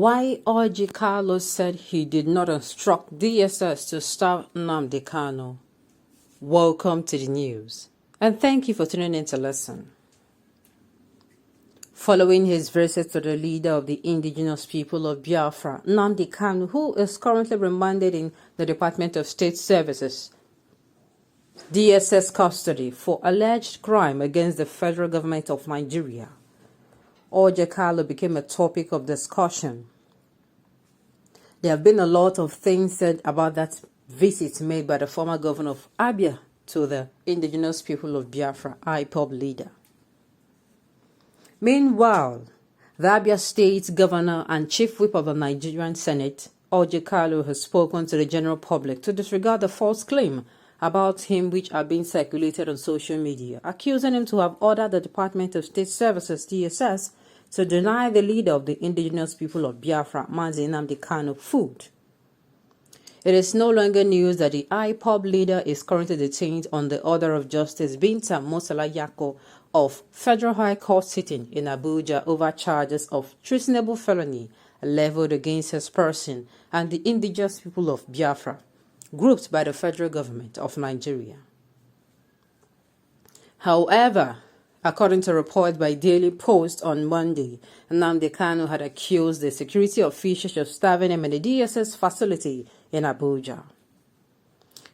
Why ORJI KALU said he did not instruct DSS to stop NNAMDI KANU. Welcome to the news, and thank you for tuning in to listen. Following his visit to the leader of the indigenous people of Biafra, NNAMDI KANU, who is currently remanded in the Department of State Services, DSS custody for alleged crime against the federal government of Nigeria, ORJI KALU became a topic of discussion. There have been a lot of things said about that visit made by the former governor of Abia to the indigenous people of Biafra, IPOB leader. Meanwhile, the Abia State governor and chief whip of the Nigerian Senate, ORJI KALU, has spoken to the general public to disregard the false claim about him which are being circulated on social media, accusing him to have ordered the Department of State Services, DSS, to deny the leader of the indigenous people of Biafra, NNAMDI KANU, food. It is no longer news that the IPOB leader is currently detained on the order of Justice Binta Musalayako of Federal High Court sitting in Abuja over charges of treasonable felony leveled against his person and the indigenous people of Biafra, grouped by the federal government of Nigeria. However, according to a report by Daily Post on Monday, NNAMDI KANU had accused the security officials of starving him in the DSS facility in Abuja.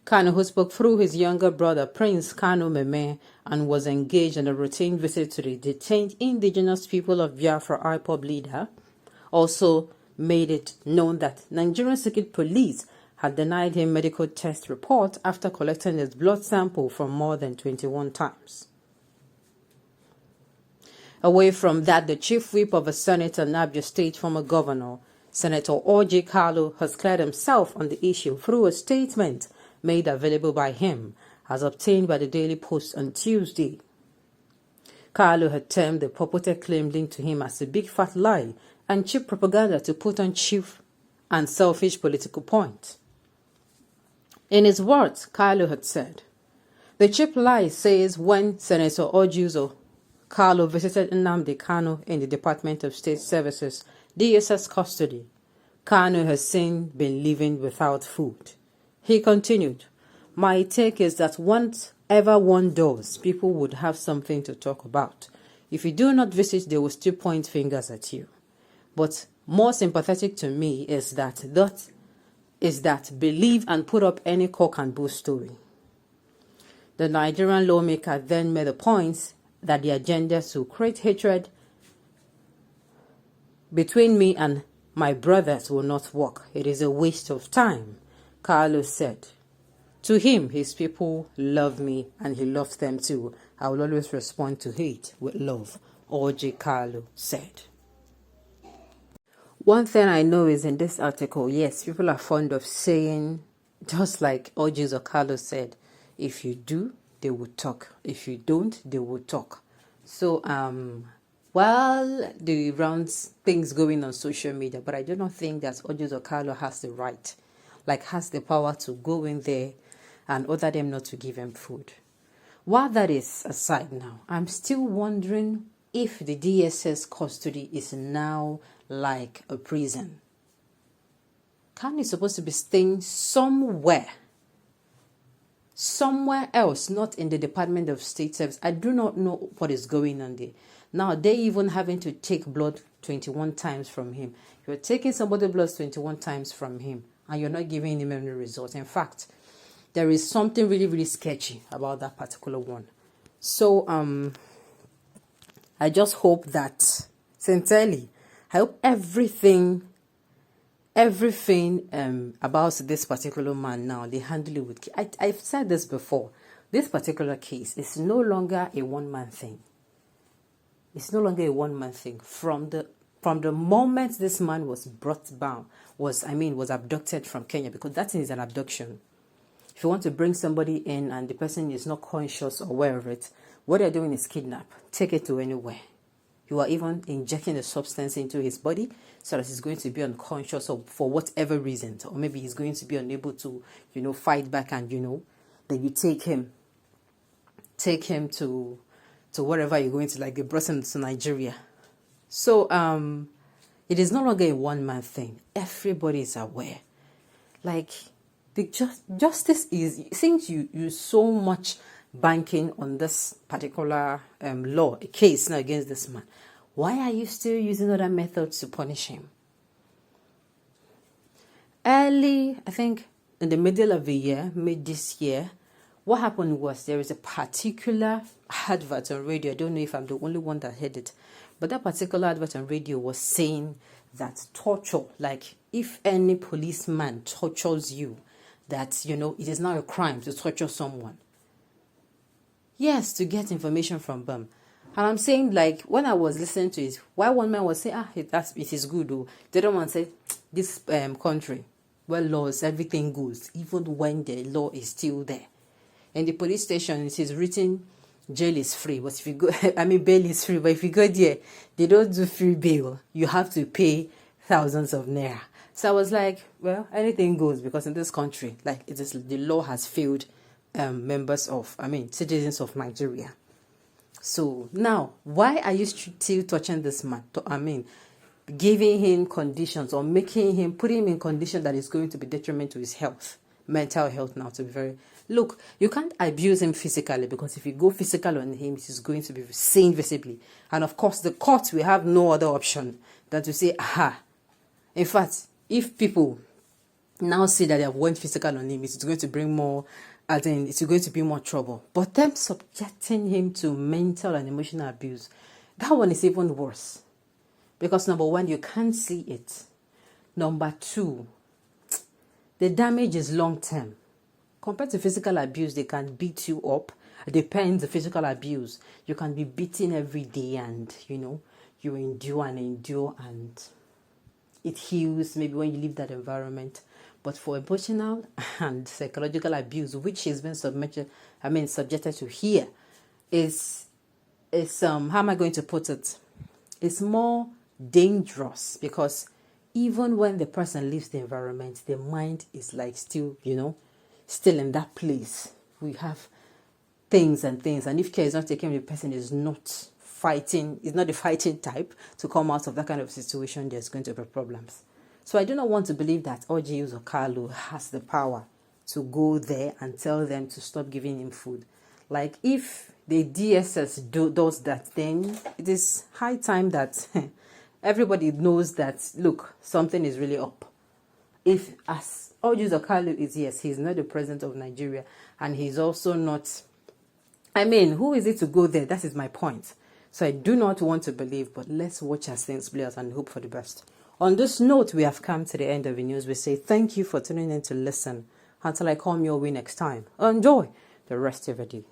KANU, who spoke through his younger brother Prince KANU Meme and was engaged in a routine visit to the detained indigenous people of Biafra IPOB leader, also made it known that Nigerian Secret Police had denied him medical test report after collecting his blood sample from more than 21 times. Away from that, the chief whip of a senator and Abia State former governor, Senator ORJI KALU, has cleared himself on the issue through a statement made available by him, as obtained by the Daily Post on Tuesday. KALU had termed the purported claim linked to him as a big fat lie and cheap propaganda to put on cheap and selfish political point. In his words, KALU had said, "The cheap lie says when Senator ORJI KALU visited NNAMDI KANU in the Department of State Services, DSS custody, KANU has since been living without food." He continued, "My take is that whatever one does, people would have something to talk about. If you do not visit, they will still point fingers at you. But more sympathetic to me is that believe and put up any cock and bull story." The Nigerian lawmaker then made the point that the agenda to create hatred between me and my brothers will not work. It is a waste of time, KALU said. To him, his people love me and he loves them too. I will always respond to hate with love, ORJI KALU said. One thing I know is in this article, yes, people are fond of saying, just like ORJI KALU said, if you do, they will talk. If you don't, they will talk. So, while the rounds things going on social media, but I do not think that ORJI KALU has the right, has the power to go in there and order them not to give him food. While that is aside now, I'm still wondering if the DSS custody is now like a prison. KANU is supposed to be staying somewhere else, not in the Department of State Service. I do not know what is going on there. Now, they even having to take blood 21 times from him. You're taking somebody's blood 21 times from him, and you're not giving him any results. In fact, there is something really, really sketchy about that particular one. So, I just hope that, sincerely, I hope everything about this particular man now, they handle it with care. I've said this before. This particular case is no longer a one-man thing. It's no longer a one-man thing. From the moment this man was was abducted from Kenya, because that is an abduction. If you want to bring somebody in and the person is not conscious or aware of it, what they're doing is kidnap. Take it to anywhere. You are even injecting a substance into his body so that he's going to be unconscious or for whatever reason. Or maybe he's going to be unable to, fight back and, then you take him to wherever you're going to, like they brought him to Nigeria. So, It is no longer a one-man thing. Everybody is aware. Like, the justice is, since you so much banking on this particular law, a case now against this man, why are you still using other methods to punish him? Early, I think, in the middle of the year, mid this year, what happened was there is a particular advert on radio. I don't know if I'm the only one that heard it, but that particular advert on radio was saying that torture, like if any policeman tortures you, that, you know, it is now a crime to torture someone. Yes, to get information from them. And I'm saying, like, when I was listening to it, why one man was saying, it is good, though. The other one said, this country, well, laws, everything goes, even when the law is still there. In the police station, it is written, jail is free. But if you go, bail is free. But if you go there, they don't do free bail. You have to pay thousands of naira. So I was like, well, anything goes, because in this country, like, it is, the law has failed citizens of Nigeria. So now, why are you still touching this man? Giving him conditions or putting him in condition that is going to be detrimental to his health, mental health now, to be very... Look, you can't abuse him physically, because if you go physical on him, it is going to be seen visibly. And of course, the court will have no other option than to say, aha. In fact, if people now see that they have went physical on him, it's going to bring more... it's going to be more trouble. But them subjecting him to mental and emotional abuse, that one is even worse. Because number one, you can't see it. Number two, the damage is long term. Compared to physical abuse, they can beat you up. It depends the physical abuse. You can be beaten every day and, you know, you endure and it heals maybe when you leave that environment. But for emotional and psychological abuse, which has been subjected to here, is how am I going to put it? It's more dangerous, because even when the person leaves the environment, the mind is like still in that place. We have things, and if care is not taken, the person is not fighting, is not the fighting type to come out of that kind of situation, there's going to be problems. So I do not want to believe that ORJI or KALU has the power to go there and tell them to stop giving him food. Like, if the DSS does that, then it is high time that everybody knows that, look, something is really up. If, as ORJI or KALU is, yes, he's not the president of Nigeria, and he's also not, who is it to go there? That is my point. So I do not want to believe, but let's watch as things play out and hope for the best. On this note, we have come to the end of the news. We say thank you for tuning in to listen. Until I come your way next time, enjoy the rest of your day.